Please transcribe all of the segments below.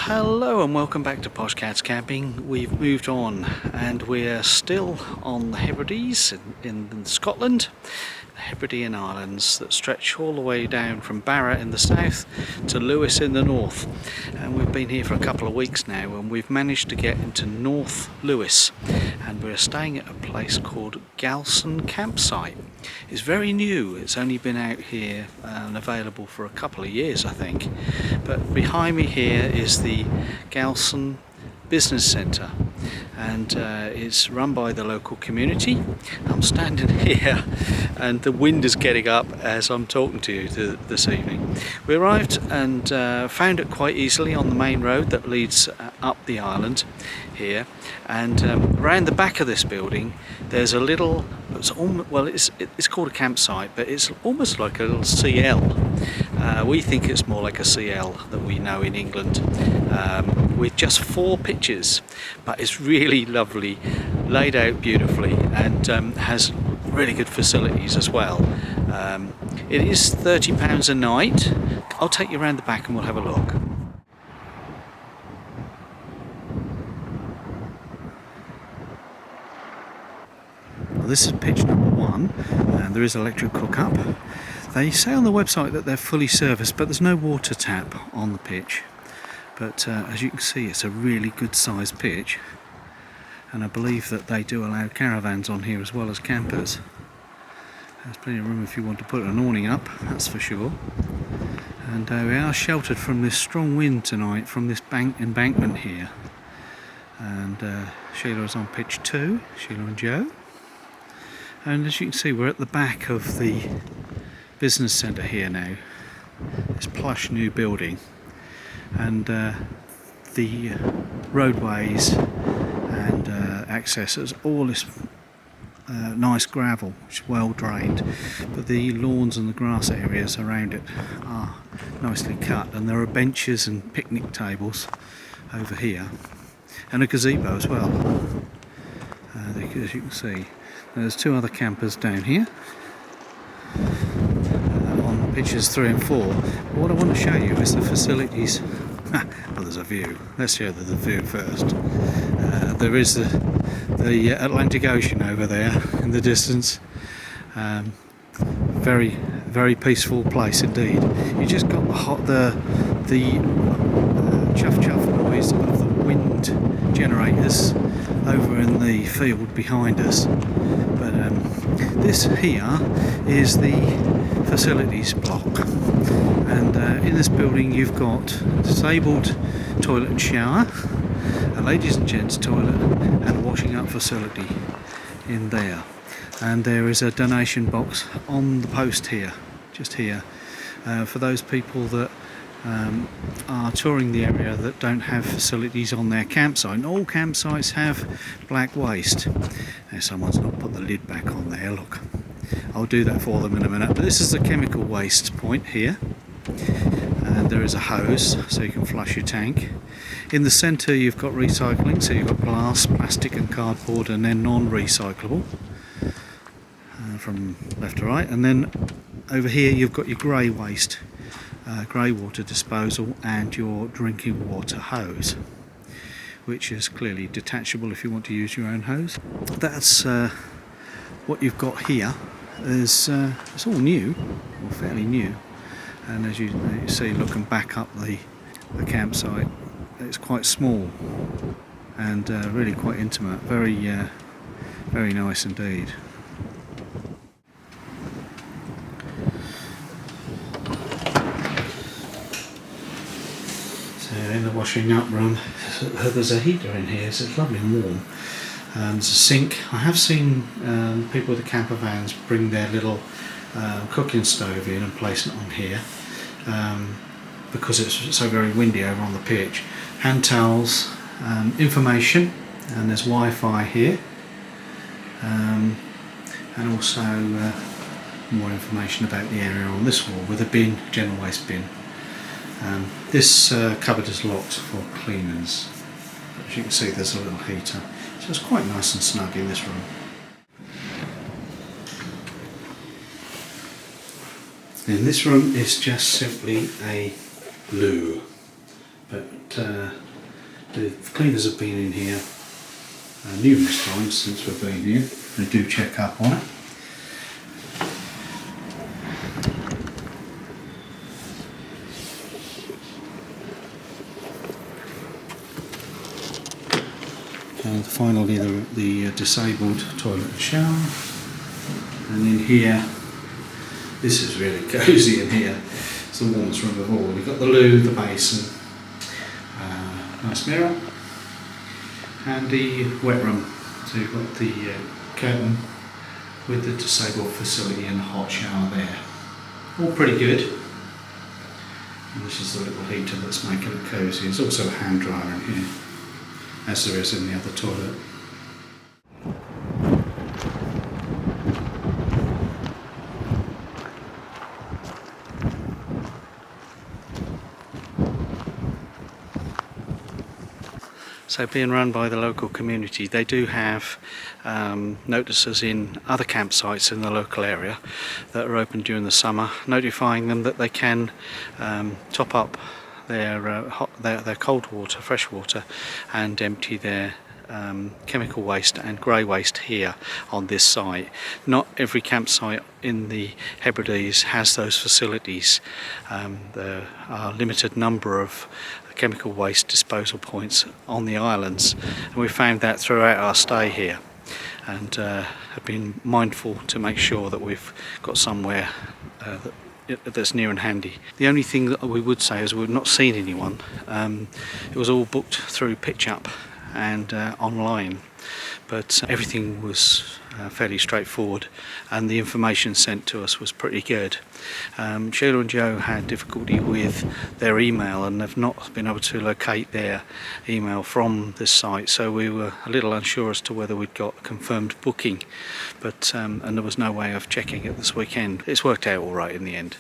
Hello and welcome back to Poshcats Camping. We've moved on and we're still on the Hebrides in Scotland, the Hebridean Islands that stretch all the way down from Barra in the south to Lewis in the north. And we've been here for a couple of weeks now and we've managed to get into North Lewis and we're staying at a place called Galson Campsite. It's very new, it's only been out here and available for a couple of years I think. But behind me here is the Galson Business Centre and it's run by the local community. I'm standing here and the wind is getting up as I'm talking to you this evening. We arrived and found it quite easily on the main road that leads up the island here, and around the back of this building there's a little, it's called a campsite, but it's almost like a little CL. We think it's more like a CL that we know in England, with just 4 pitches, but it's really lovely, laid out beautifully, and has really good facilities as well. It is £30 a night. I'll take you around the back and we'll have a look. Well, this is pitch number 1 and there is electric hookup. They say on the website that they're fully serviced, but there's no water tap on the pitch. But as you can see, it's a really good sized pitch, and I believe that they do allow caravans on here as well as campers. There's plenty of room if you want to put an awning up, that's for sure. And we are sheltered from this strong wind tonight from this embankment here. And Sheila is on pitch 2, Sheila and Joe. And as you can see, we're at the back of the business centre here now. This plush new building, and the roadways and accesses, all this nice gravel, which is well drained, but the lawns and the grass areas around it are nicely cut, and there are benches and picnic tables over here, and a gazebo as well. As you can see, there's 2 other campers down here on pitches 3 and 4. But what I want to show you is the facilities. Well, there's a view. Let's show the view first. There is the Atlantic Ocean over there in the distance. Very, very peaceful place indeed. You just got the chuff chuff noise of the wind generators over in the field behind us. But this here is the facilities block, and in this building you've got a disabled toilet and shower, a ladies and gents toilet, and a washing up facility in there. And there is a donation box on the post here, just here, for those people that are touring the area that don't have facilities on their campsite. And all campsites have black waste. Now someone's not put the lid back on there, look. I'll do that for them in a minute. But this is the chemical waste point here, and there is a hose so you can flush your tank. In the centre you've got recycling, so you've got glass, plastic and cardboard, and then non-recyclable from left to right. And then over here you've got your grey waste, grey water disposal, and your drinking water hose, which is clearly detachable if you want to use your own hose. That's what you've got here. It's all new, or fairly new, and as you see, looking back up the campsite, it's quite small and really quite intimate. Very very nice indeed. In the washing up room, there's a heater in here, so it's lovely and warm. There's a sink. I have seen people with the camper vans bring their little cooking stove in and place it on here, because it's so very windy over on the pitch. Hand towels, information, and there's Wi-Fi here, and also more information about the area on this wall with a bin, general waste bin. This cupboard is locked for cleaners. As you can see, there's a little heater, so it's quite nice and snug in this room. And this room is just simply a loo. but the cleaners have been in here numerous times since we've been here. They do check up on it. And finally the disabled toilet and shower. And in here, this is really cosy in here. It's the warmest room of all. We've got the loo, the basin, nice mirror, and the wet room. So you've got the curtain with the disabled facility and the hot shower there. All pretty good. And this is the little heater that's making it cosy. There's also a hand dryer in here, as there is in the other toilet. So being run by the local community, they do have notices in other campsites in the local area that are open during the summer, notifying them that they can top up their cold water, fresh water, and empty their chemical waste and grey waste here on this site. Not every campsite in the Hebrides has those facilities. There are a limited number of chemical waste disposal points on the islands, and we found that throughout our stay here, and have been mindful to make sure that we've got somewhere that's near and handy. The only thing that we would say is we've not seen anyone. It was all booked through PitchUp and online, but everything was fairly straightforward, and the information sent to us was pretty good. Sheila and Joe had difficulty with their email and have not been able to locate their email from this site, so we were a little unsure as to whether we'd got a confirmed booking, but and there was no way of checking it this weekend. It's worked out all right in the end.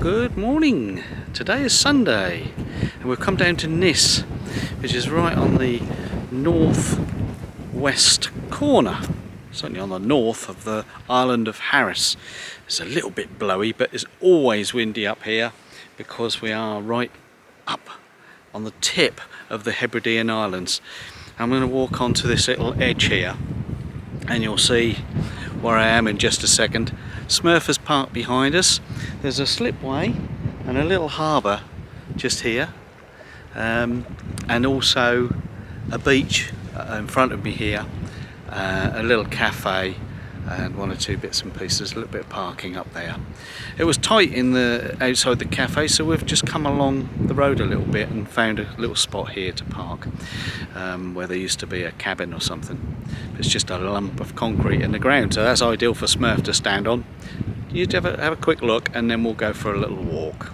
Good morning. Today is Sunday and we've come down to Ness, which is right on the north-west corner, certainly on the north of the island of Harris. It's a little bit blowy, but it's always windy up here because we are right up on the tip of the Hebridean Islands. I'm going to walk onto this little edge here and you'll see where I am in just a second. Smurf has parked behind us. There's a slipway and a little harbour just here, and also a beach in front of me here, a little cafe and one or two bits and pieces, a little bit of parking up there. It was tight in the outside the cafe, so we've just come along the road a little bit and found a little spot here to park, where there used to be a cabin or something. It's just a lump of concrete in the ground, so that's ideal for Smurf to stand on. You have a quick look and then we'll go for a little walk.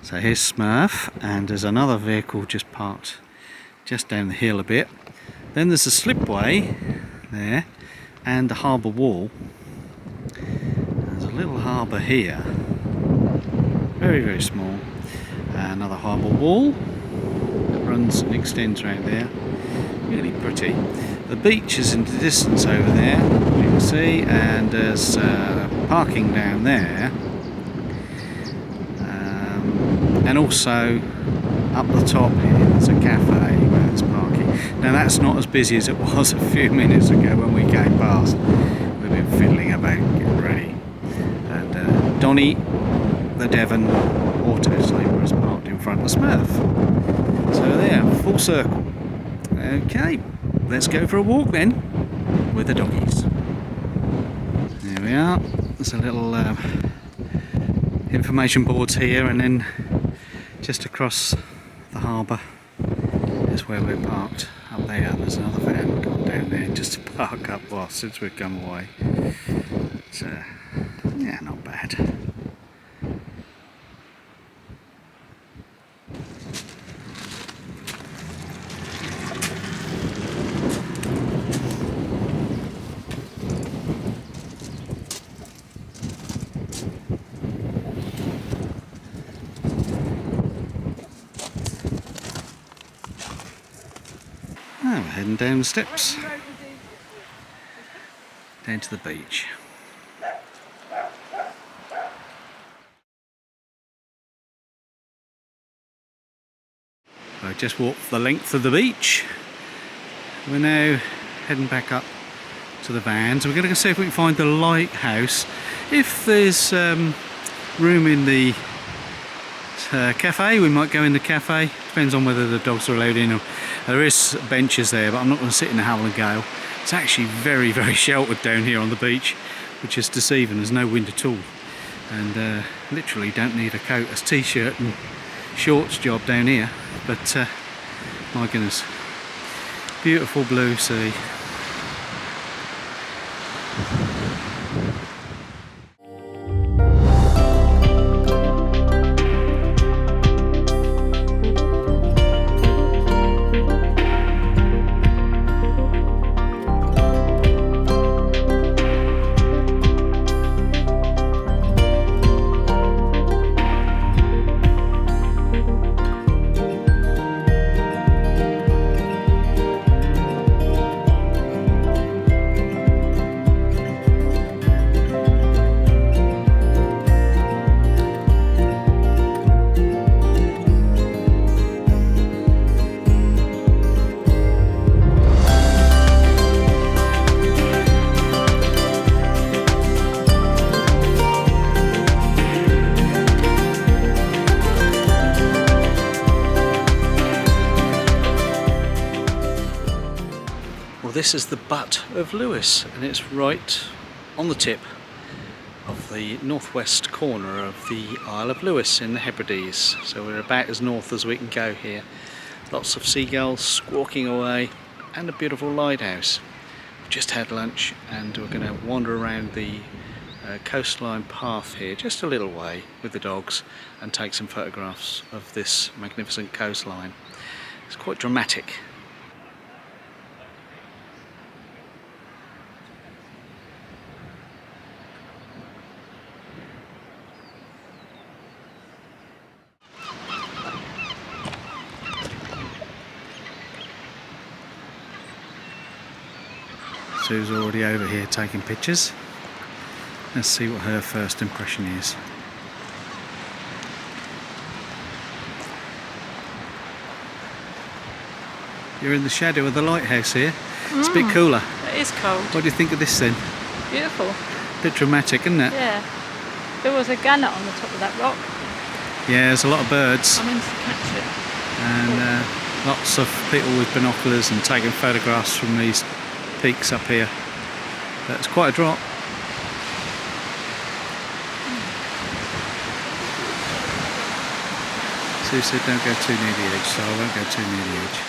So here's Smurf, and there's another vehicle just parked just down the hill a bit. Then there's a slipway there and the harbour wall. There's a little harbour here, very, very small. Another harbour wall that runs and extends around there, really pretty. The beach is in the distance over there, you can see, and there's parking down there, and also up the top here there's a cafe where there's parking. Now that's not as busy as it was a few minutes ago when we came past. We've been fiddling about getting ready, and Donny the Devon auto sleeper is parked in front of Smurf. So there, full circle. Okay, let's go for a walk then with the doggies. we are. There's a little information boards here, and then just across the harbour is where we're parked. Up there, there's another van gone down there just to park up since we've come away. So, yeah, not bad. We're heading down the steps, down to the beach. I just walked the length of the beach. We're now heading back up to the vans. We're going to go see if we can find the lighthouse. If there's room in the cafe, we might go in the cafe. Depends on whether the dogs are allowed in. There is benches there, but I'm not going to sit in the howling gale. It's actually very, very sheltered down here on the beach, which is deceiving. There's no wind at all, and literally don't need a coat. It's t-shirt and shorts job down here. But my goodness, beautiful blue sea. This is the Butt of Lewis, and it's right on the tip of the northwest corner of the Isle of Lewis in the Hebrides. So we're about as north as we can go here. Lots of seagulls squawking away and a beautiful lighthouse. We've just had lunch and we're going to wander around the coastline path here just a little way with the dogs and take some photographs of this magnificent coastline. It's quite dramatic. Sue's already over here taking pictures. Let's see what her first impression is. You're in the shadow of the lighthouse here. It's a bit cooler. It is cold. What do you think of this then? Beautiful. A bit dramatic, isn't it? Yeah. There was a gannet on the top of that rock. Yeah, there's a lot of birds. I'm in to catch it. And lots of people with binoculars and taking photographs from these peaks up here. That's quite a drop. Sue said don't go too near the edge, so I won't go too near the edge.